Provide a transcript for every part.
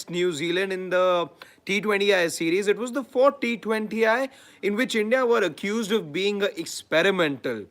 New Zealand in the T20I series. It was the fourth T20I in which India were accused of being experimental.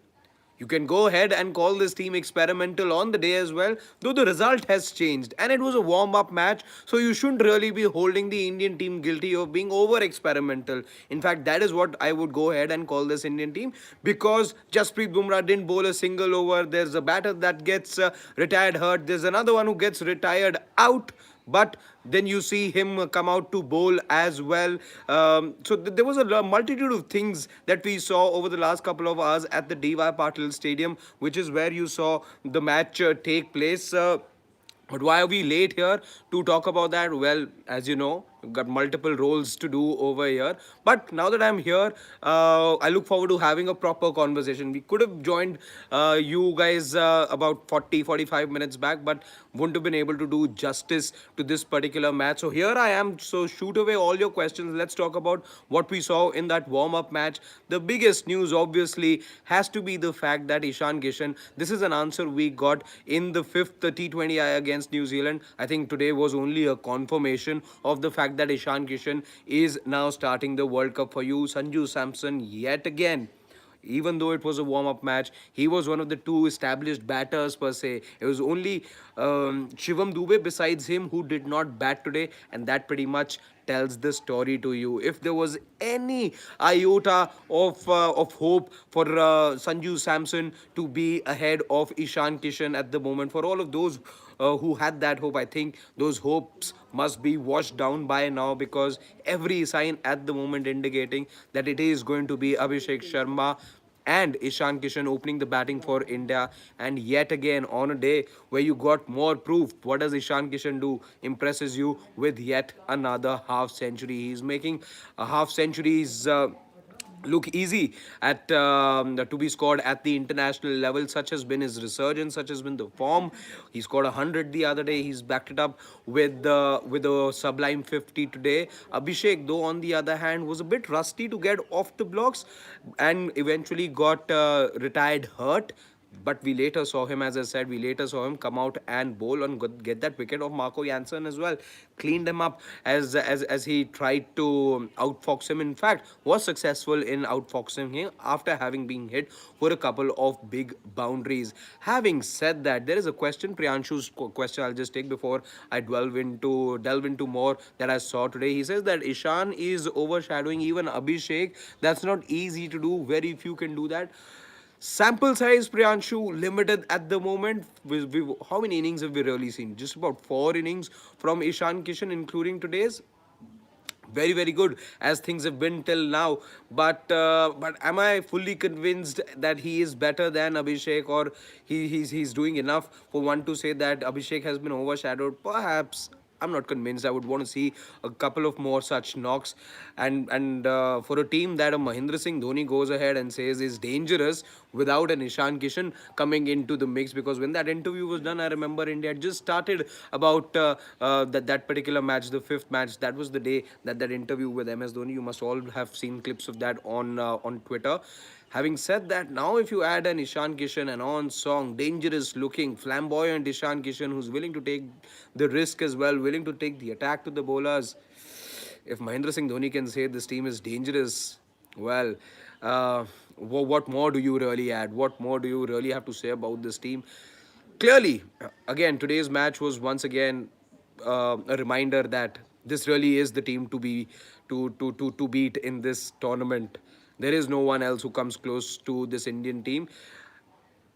You can go ahead and call this team experimental on the day as well, though the result has changed. And it was a warm up match, so you shouldn't really be holding the Indian team guilty of being over experimental. In fact, that is what I would go ahead and call this Indian team because Jasprit Bumrah didn't bowl a single over. There's a batter that gets retired hurt, there's another one who gets retired out, but then you see him come out to bowl as well. There was a multitude of things that we saw over the last couple of hours at the DY Patil Stadium, which is where you saw the match take place. But why are we late here to talk about that? Well, as you know, we've got multiple roles to do over here. But now that I'm here, I look forward to having a proper conversation. We could have joined you guys about 40-45 minutes back, but wouldn't have been able to do justice to this particular match. So here I am. So shoot away all your questions. Let's talk about what we saw in that warm-up match. The biggest news, obviously, has to be the fact that Ishan Kishan, this is an answer we got in the fifth T20I against New Zealand. I think today was only a confirmation of the fact that Ishan Kishan is now starting the World Cup for you. Sanju Samson yet again, even though it was a warm-up match, he was one of the two established batters per se. It was only Shivam Dube besides him who did not bat today, and that pretty much tells the story to you. If there was any iota of hope for Sanju Samson to be ahead of Ishan Kishan at the moment, for all of those who had that hope, I think those hopes must be washed down by now, because every sign at the moment indicating that it is going to be Abhishek Sharma and Ishan Kishan opening the batting for India. And yet again, on a day where you got more proof, what does Ishan Kishan do? Impresses you with yet another half century. He's making a half centuries look easy at to be scored at the international level. Such has been his resurgence, such has been the form. He scored 100 the other day. He's backed it up with a sublime 50 today. Abhishek, though, on the other hand, was a bit rusty to get off the blocks and eventually got retired hurt. But we later saw him, as I said, we later saw him come out and bowl and get that wicket of Marco Jansen as well. Cleaned him up as he tried to outfox him. In fact, was successful in outfoxing him after having been hit for a couple of big boundaries. Having said that, there is a question, Priyanshu's question I'll just take before I delve into more that I saw today. He says that Ishan is overshadowing even Abhishek. That's not easy to do. Very few can do that. Sample size, Priyanshu, limited at the moment. How many innings have we really seen? Just about 4 innings from Ishan Kishan, including today's. Very, very good as things have been till now. But am I fully convinced that he is better than Abhishek, or he's doing enough for one to say that Abhishek has been overshadowed? Perhaps. I'm not convinced. I would want to see a couple of more such knocks, and for a team that a Mahendra Singh Dhoni goes ahead and says is dangerous without an Ishan Kishan coming into the mix. Because when that interview was done, I remember India had just started about that particular match, the fifth match. That was the day that interview with MS Dhoni. You must all have seen clips of that on Twitter. Having said that, now if you add an Ishan Kishan, an on-song, dangerous-looking, flamboyant Ishan Kishan who's willing to take the risk as well, willing to take the attack to the bowlers. If Mahendra Singh Dhoni can say this team is dangerous, well, what more do you really add? What more do you really have to say about this team? Clearly, again, today's match was once again a reminder that this really is the team to beat in this tournament. There is no one else who comes close to this Indian team.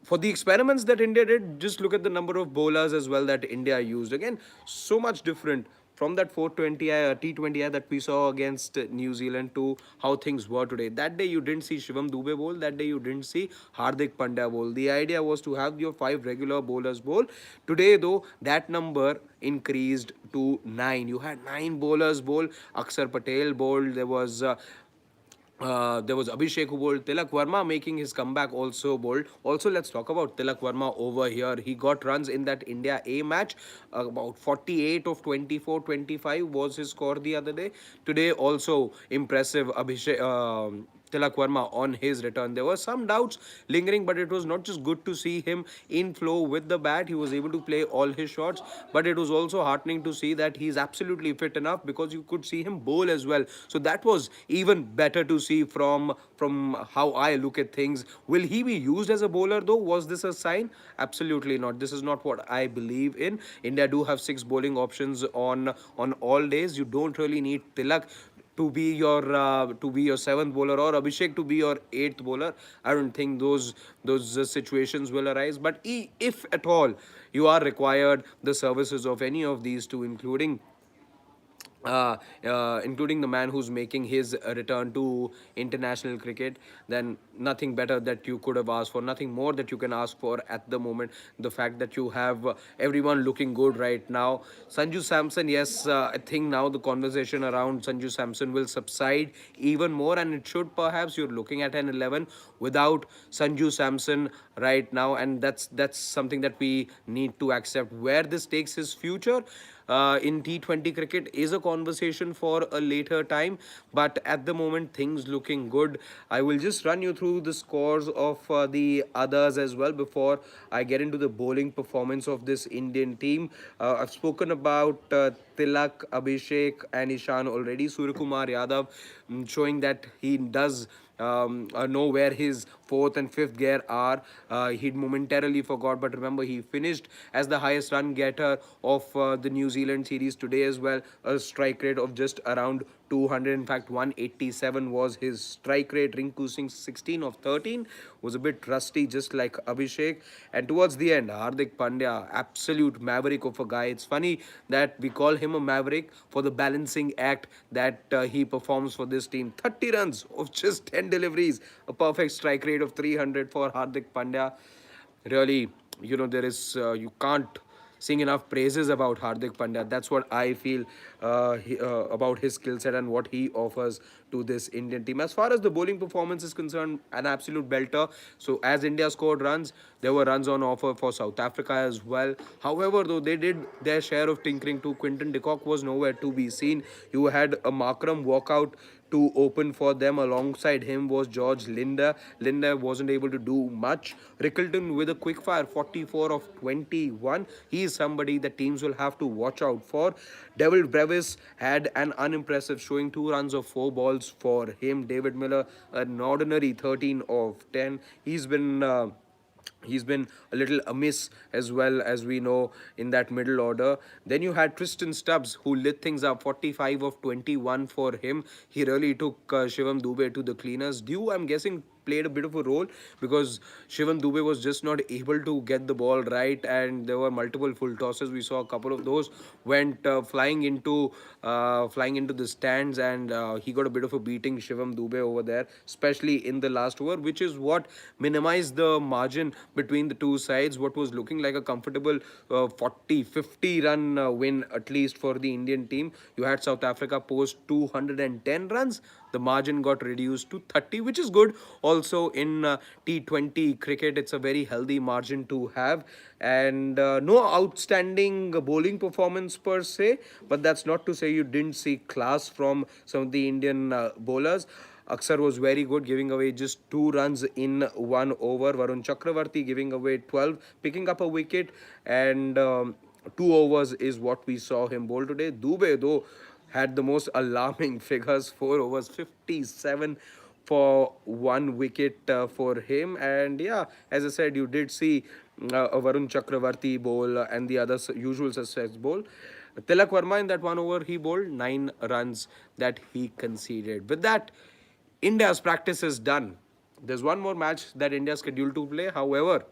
For the experiments that India did, just look at the number of bowlers as well that India used. Again, so much different from that 420I T20I that we saw against New Zealand to how things were today. That day you didn't see Shivam Dube bowl. That day you didn't see Hardik Pandya bowl. The idea was to have your 5 regular bowlers bowl. Today though, that number increased to 9. You had 9 bowlers bowl. Akshar Patel bowled. There was Abhishek who bowled. Tilak Verma making his comeback also bowled. Also, let's talk about Tilak Verma over here. He got runs in that India A match. About 48 of 24, 25 was his score the other day. Today also impressive. Tilak Verma on his return. There were some doubts lingering, but it was not just good to see him in flow with the bat. He was able to play all his shots, but it was also heartening to see that he's absolutely fit enough, because you could see him bowl as well. So that was even better to see from how I look at things. Will he be used as a bowler though? Was this a sign? Absolutely not. This is not what I believe in. India do have six bowling options on all days. You don't really need Tilak to be your seventh bowler, or Abhishek to be your eighth bowler. I don't think those situations will arise. But if at all you are required the services of any of these two, including the man who's making his return to international cricket, then nothing better that you could have asked for, nothing more that you can ask for at the moment. The fact that you have everyone looking good right now. Sanju Samson, yes, I think now the conversation around Sanju Samson will subside even more, and it should. Perhaps you're looking at an 11 without Sanju Samson right now, and that's something that we need to accept. Where this takes his future in T20 cricket is a conversation for a later time, but at the moment things looking good. I will just run you through the scores of the others as well before I get into the bowling performance of this Indian team. I've spoken about Tilak, Abhishek and Ishan already. Suryakumar Yadav, showing that he does know where his fourth and fifth gear are. He'd momentarily forgot, but remember, he finished as the highest run getter of the New Zealand series today as well. A strike rate of just around 200. In fact, 187 was his strike rate. Rinku Singh 16 of 13 was a bit rusty, just like Abhishek. And towards the end, Hardik Pandya, absolute maverick of a guy. It's funny that we call him a maverick for the balancing act that he performs for this team. 30 runs of just 10 deliveries, a perfect strike rate of 300 for Hardik Pandya. Really, there is you can't sing enough praises about Hardik Pandya. That's what I feel about his skill set and what he offers to this Indian team. As far as the bowling performance is concerned, an absolute belter. So as India scored runs, there were runs on offer for South Africa as well. However, though, they did their share of tinkering too. Quinton de Kock was nowhere to be seen. You had a Markram walkout to open for them. Alongside him was George Linder. Linder wasn't able to do much. Rickleton with a quick fire 44 of 21. He is somebody that teams will have to watch out for. Devil Brevis had an unimpressive showing, 2 runs of 4 balls for him. David Miller, an ordinary 13 of 10. He's been a little amiss as well, as we know, in that middle order. Then you had Tristan Stubbs, who lit things up, 45 of 21 for him. He really took Shivam Dube to the cleaners. Dew, I'm guessing, played a bit of a role, because Shivam Dube was just not able to get the ball right, and there were multiple full tosses. We saw a couple of those went flying into the stands, and he got a bit of a beating, Shivam Dube, over there, especially in the last over, which is what minimized the margin between the two sides. What was looking like a comfortable 40-50 run win, at least for the Indian team. You had South Africa post 210 runs. The margin got reduced to 30, which is good. Also in T20 cricket, it's a very healthy margin to have. And no outstanding bowling performance per se, but that's not to say you didn't see class from some of the Indian bowlers. Aksar was very good, giving away just 2 runs in 1 over. Varun Chakravarti giving away 12, picking up a wicket, and 2 overs is what we saw him bowl today. Dube, though, had the most alarming figures, 4 overs, 57 for 1 wicket for him. And yeah, as I said, you did see a Varun Chakravarti bowl and the other usual suspects bowl. Tilak Verma, in that 1 over, he bowled 9 runs that he conceded. With that, India's practice is done. There's one more match that India is scheduled to play. However,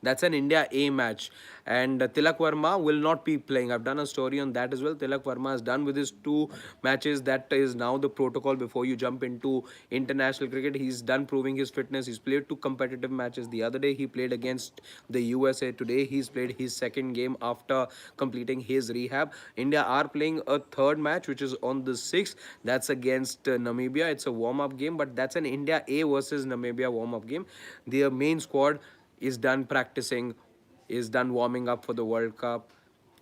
that's an India A match, and Tilak Verma will not be playing. I've done a story on that as well. Tilak Verma is done with his 2 matches. That is now the protocol before you jump into international cricket. He's done proving his fitness. He's played 2 competitive matches. The other day he played against the USA. Today he's played his second game after completing his rehab. India are playing a third match, which is on the 6th. That's against Namibia. It's a warm-up game, but that's an India A versus Namibia warm-up game. Their main squad is done practicing, is done warming up for the World Cup.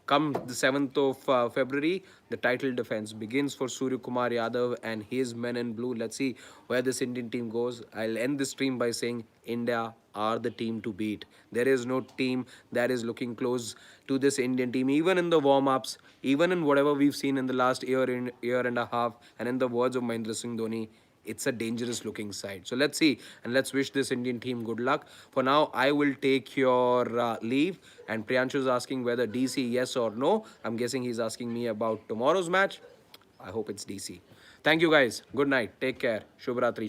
come the 7th of February, the title defense begins for Surya Kumar Yadav and his men in blue. Let's see where this Indian team goes. I'll end this stream by saying India are the team to beat. There is no team that is looking close to this Indian team, even in the warm-ups, even in whatever we've seen in the last year and a half, and in the words of Mahendra Singh Dhoni, it's a dangerous looking side. So let's see and let's wish this Indian team good luck. For now, I will take your leave. And Priyanshu is asking whether DC yes or no. I'm guessing he's asking me about tomorrow's match. I hope it's DC. Thank you guys. Good night. Take care. Shubhratri.